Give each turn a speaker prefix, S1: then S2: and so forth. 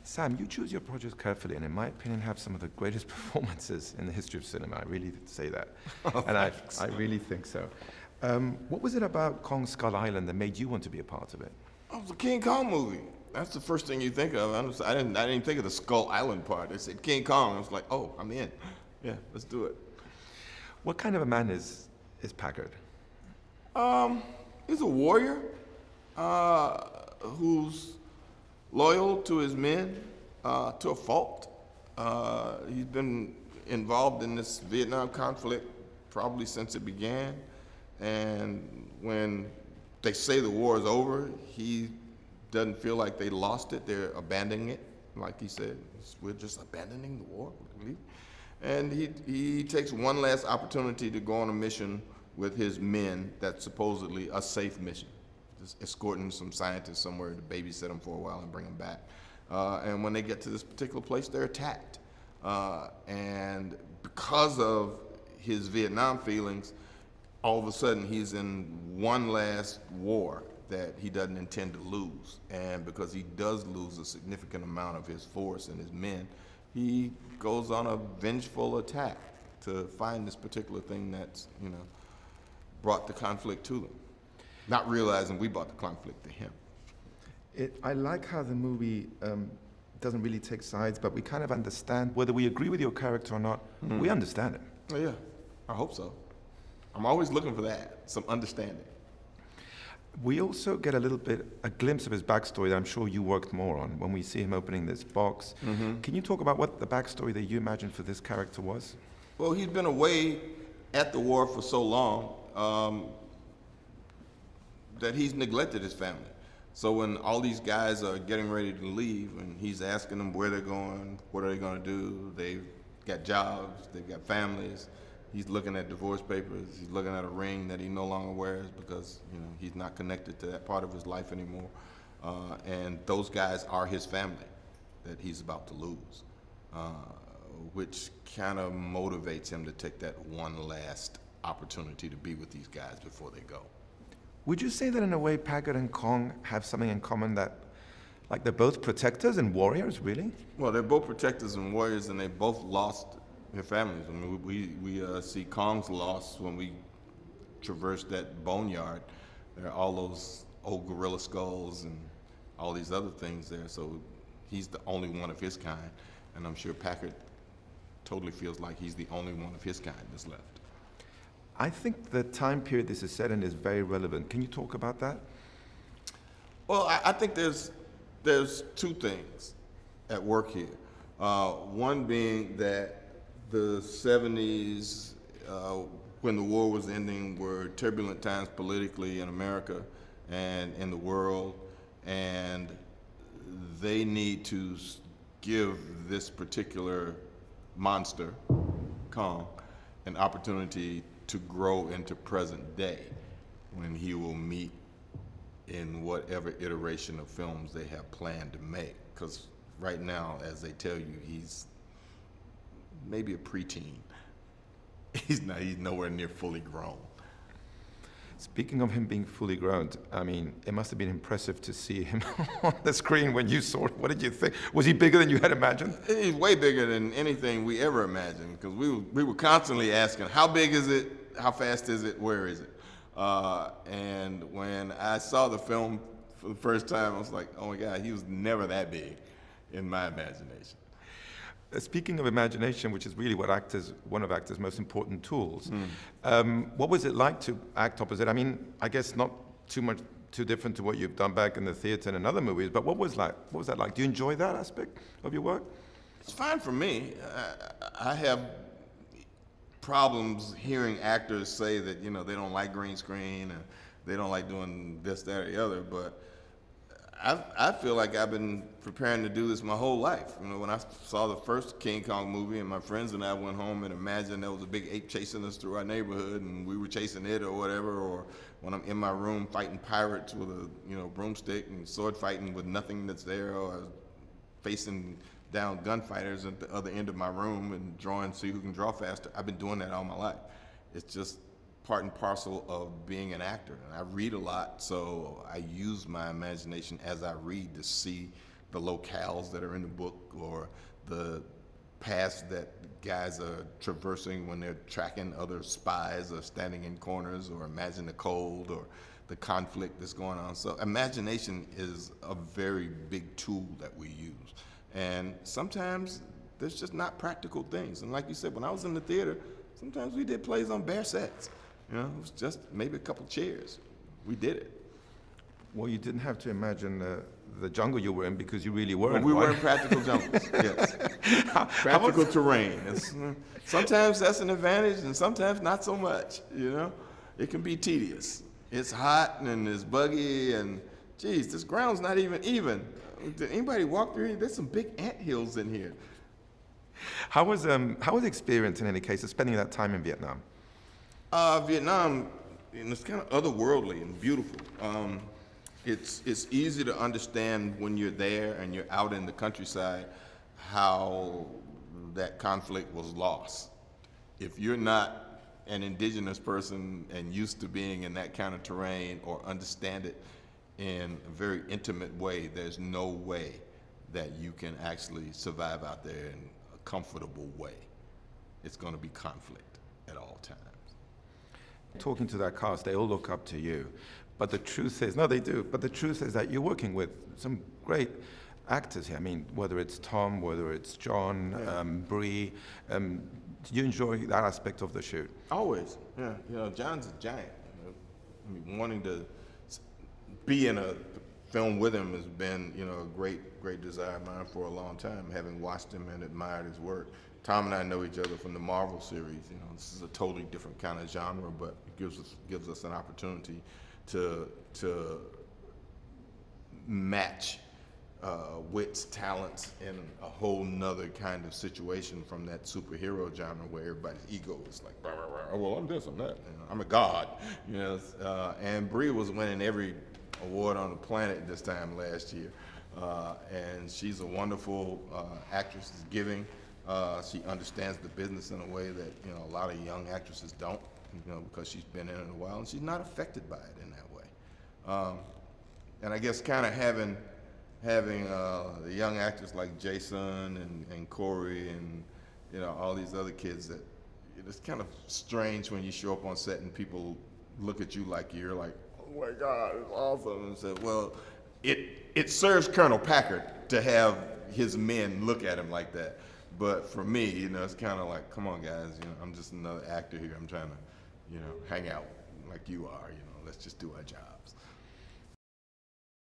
S1: Sam, you choose your projects carefully, and in my opinion, have some of the greatest performances in the history of cinema. I really say that,
S2: Oh,
S1: and
S2: thanks.
S1: I really think so. What was it about Kong Skull Island that made you want to be a part of it?
S2: Oh, it was a King Kong movie. That's the first thing you think of. I didn't think of the Skull Island part. They said King Kong. I was like, oh, I'm in. Yeah, let's do it.
S1: What kind of a man is Packard?
S2: He's a warrior who's loyal to his men to a fault. He's been involved in this Vietnam conflict probably since it began. And when they say the war is over, he doesn't feel like they lost it. They're abandoning it, like he said. We're just abandoning the war. And he takes one last opportunity to go on a mission with his men that's supposedly a safe mission, just escorting some scientists somewhere to babysit them for a while and bring them back. And when they get to this particular place, they're attacked. And because of his Vietnam feelings, all of a sudden he's in one last war that he doesn't intend to lose. And because he does lose a significant amount of his force and his men, he goes on a vengeful attack to find this particular thing that's, brought the conflict to them, not realizing we brought the conflict to him.
S1: I like how the movie doesn't really take sides, but we kind of understand, whether we agree with your character or not, we understand it.
S2: Oh, yeah, I hope so. I'm always looking for that, some understanding.
S1: We also get a glimpse of his backstory that I'm sure you worked more on when we see him opening this box. Can you talk about what the backstory that you imagined for this character was?
S2: Well, he's been away at the war for so long that he's neglected his family. So when all these guys are getting ready to leave and he's asking them where they're going, what are they going to do, they've got jobs, they've got families, he's looking at divorce papers, he's looking at a ring that he no longer wears because he's not connected to that part of his life anymore. And those guys are his family that he's about to lose, which kind of motivates him to take that one last opportunity to be with these guys before they go.
S1: Would you say that in a way Packard and Kong have something in common, that like they're both protectors and warriors, really?
S2: Well, they're both protectors and warriors, and they both lost their families. I mean, we see Kong's loss when we traverse that boneyard. There are all those old gorilla skulls and all these other things there, so he's the only one of his kind, and I'm sure Packard totally feels like he's the only one of his kind that's left.
S1: I think the time period this is set in is very relevant. Can you talk about that?
S2: Well, I think there's two things at work here. One being that the 70s, when the war was ending, were turbulent times politically in America and in the world, and they need to give this particular monster, Kong, an opportunity to grow into present day when he will meet in whatever iteration of films they have planned to make. Because right now, as they tell you, he's maybe a preteen. He's nowhere near fully grown.
S1: Speaking of him being fully grown, I mean, it must have been impressive to see him on the screen when you saw it. What did you think? Was he bigger than you had imagined?
S2: He's way bigger than anything we ever imagined, because we were constantly asking, how big is it? How fast is it? Where is it? And when I saw the film for the first time, I was like, oh my God, he was never that big in my imagination.
S1: Speaking of imagination, which is really one of actors' most important tools, what was it like to act opposite? I mean, I guess not too different to what you've done back in the theater and in other movies, but what was that like? Do you enjoy that aspect of your work?
S2: It's fine for me. I have problems hearing actors say that they don't like green screen and they don't like doing this, that, or the other, but I feel like I've been preparing to do this my whole life. When I saw the first King Kong movie and my friends and I went home and imagined there was a big ape chasing us through our neighborhood and we were chasing it or whatever, or when I'm in my room fighting pirates with a broomstick and sword fighting with nothing that's there, or facing down gunfighters at the other end of my room and see who can draw faster. I've been doing that all my life. It's just part and parcel of being an actor. And I read a lot, so I use my imagination as I read to see the locales that are in the book or the paths that guys are traversing when they're tracking other spies or standing in corners, or imagine the cold or the conflict that's going on. So imagination is a very big tool that we use. And sometimes there's just not practical things. And like you said, when I was in the theater, sometimes we did plays on bare sets. You know, it was just maybe a couple chairs. We did it.
S1: Well, you didn't have to imagine the jungle you were in because you really weren't.
S2: We
S1: right?
S2: were in practical jungles, yes. Practical terrain. Sometimes that's an advantage and sometimes not so much, you know. It can be tedious. It's hot and it's buggy and, geez, this ground's not even even. Did anybody walk through here? There's some big anthills in here.
S1: How was the experience, in any case, of spending that time in Vietnam?
S2: Vietnam, it's kind of otherworldly and beautiful. It's easy to understand when you're there and you're out in the countryside how that conflict was lost. If you're not an indigenous person and used to being in that kind of terrain or understand it in a very intimate way, there's no way that you can actually survive out there in a comfortable way. It's going to be conflict at all times.
S1: Talking to that cast, they all look up to you. But the truth is, no, they do, but the truth is that you're working with some great actors here. I mean, whether it's Tom, whether it's John, Bree, do you enjoy that aspect of the shoot?
S2: Always, yeah. You know, John's a giant. You know? I mean, wanting to be in a film with him has been, you know, a great desire of mine for a long time, having watched him and admired his work. Tom and I know each other from the Marvel series. You know, this is a totally different kind of genre, but it gives us an opportunity to match wits, talents in a whole nother kind of situation from that superhero genre where everybody's ego is like, rah, rah, rah. Oh, well, I'm this, I'm that. You know, I'm a god. You know, and Bree was winning every award on the planet this time last year, and she's a wonderful actress. Is giving. She understands the business in a way that, you know, a lot of young actresses don't, you know, because she's been in it a while, and she's not affected by it in that way. And I guess kind of having the young actors like Jason and Corey and, you know, all these other kids that it's kind of strange when you show up on set and people look at you like you're like, oh my God, it's awesome. And say, well, it serves Colonel Packard to have his men look at him like that. But for me, you know, it's kind of like, come on, guys, you know, I'm just another actor here. I'm trying to, you know, hang out like you are, you know, let's just do our jobs.